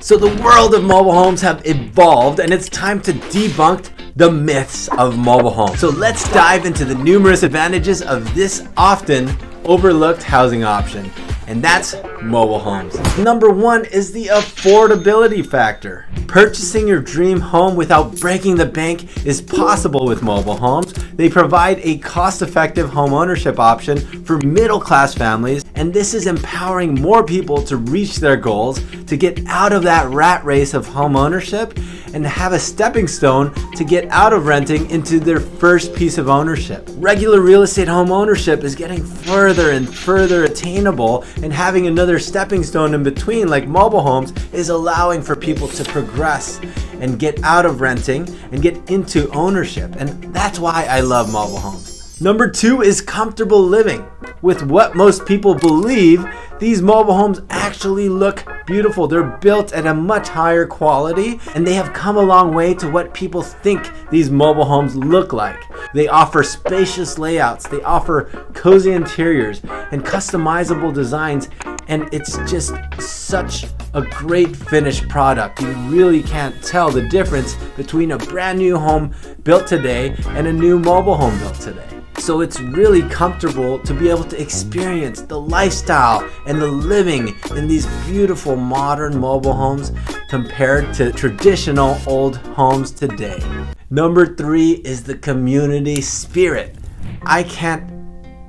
So the world of mobile homes have evolved, and it's time to debunk the myths of mobile homes. So let's dive into the numerous advantages of this often overlooked housing option, and that's mobile homes. Number one is the affordability factor. Purchasing your dream home without breaking the bank is possible with mobile homes. They provide a cost-effective home ownership option for middle-class families, and this is empowering more people to reach their goals, to get out of that rat race of home ownership and have a stepping stone to get out of renting into their first piece of ownership. Regular real estate home ownership is getting further and further attainable, and having another stepping stone in between like mobile homes is allowing for people to progress and get out of renting and get into ownership, and that's why I love mobile homes. Number two is comfortable living. With what most people believe, these mobile homes actually look beautiful. They're built at a much higher quality, and they have come a long way to what people think these mobile homes look like. They offer spacious layouts, they offer cozy interiors and customizable designs, and it's just such a great finished product. You really can't tell the difference between a brand new home built today and a new mobile home built today. So it's really comfortable to be able to experience the lifestyle and the living in these beautiful modern mobile homes compared to traditional old homes today. Number three is the community spirit. I can't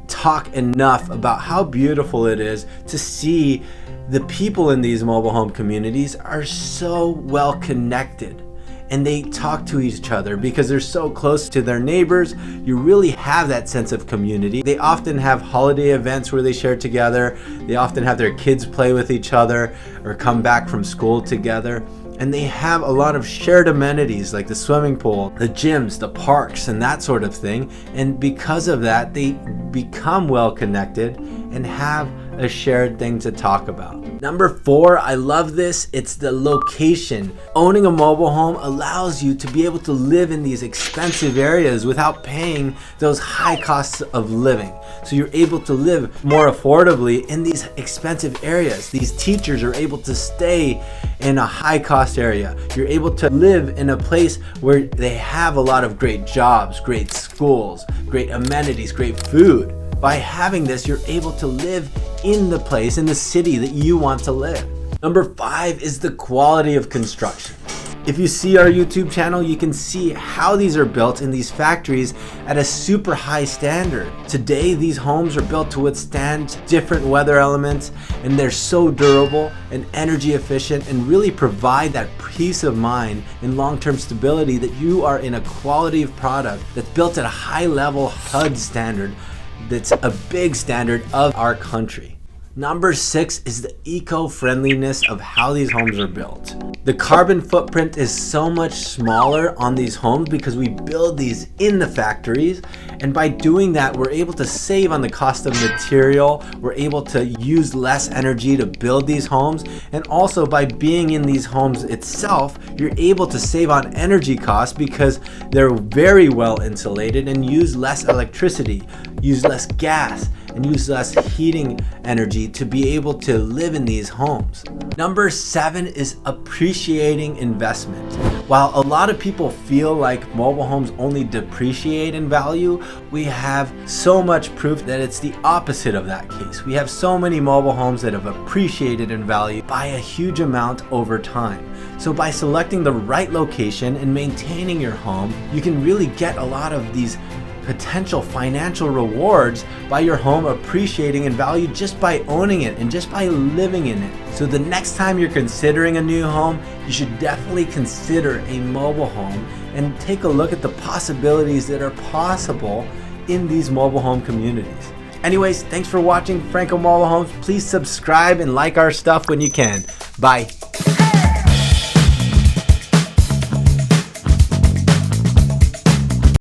talk enough about how beautiful it is to see the people in these mobile home communities are so well connected. And they talk to each other because they're so close to their neighbors. You really have that sense of community. They often have holiday events where they share together. They often have their kids play with each other or come back from school together. And they have a lot of shared amenities like the swimming pool, the gyms, the parks, and that sort of thing. And because of that, they become well connected and have a shared thing to talk about. Number four, I love this. It's the location. Owning a mobile home allows you to be able to live in these expensive areas without paying those high costs of living. So you're able to live more affordably in these expensive areas. These teachers are able to stay in a high cost area. You're able to live in a place where they have a lot of great jobs, great schools, great amenities, great food. By having this, you're able to live in the place, in the city that you want to live. Number five is the quality of construction. If you see our YouTube channel, you can see how these are built in these factories at a super high standard. Today, these homes are built to withstand different weather elements, and they're so durable and energy efficient and really provide that peace of mind and long-term stability that you are in a quality of product that's built at a high level HUD standard. That's a big standard of our country. Number six is the eco-friendliness of how these homes are built. The carbon footprint is so much smaller on these homes because we build these in the factories, and by doing that, we're able to save on the cost of material. We're able to use less energy to build these homes, and also by being in these homes itself, you're able to save on energy costs because they're very well insulated and use less electricity, use less gas, and use less heating energy to be able to live in these homes. Number seven is appreciating investment. While a lot of people feel like mobile homes only depreciate in value, we have so much proof that it's the opposite of that case. We have so many mobile homes that have appreciated in value by a huge amount over time. So by selecting the right location and maintaining your home, you can really get a lot of these potential financial rewards by your home appreciating in value just by owning it and just by living in it. So the next time you're considering a new home, you should definitely consider a mobile home and take a look at the possibilities that are possible in these mobile home communities. Anyways, thanks for watching Franco Mobile Homes. Please subscribe and like our stuff when you can. Bye.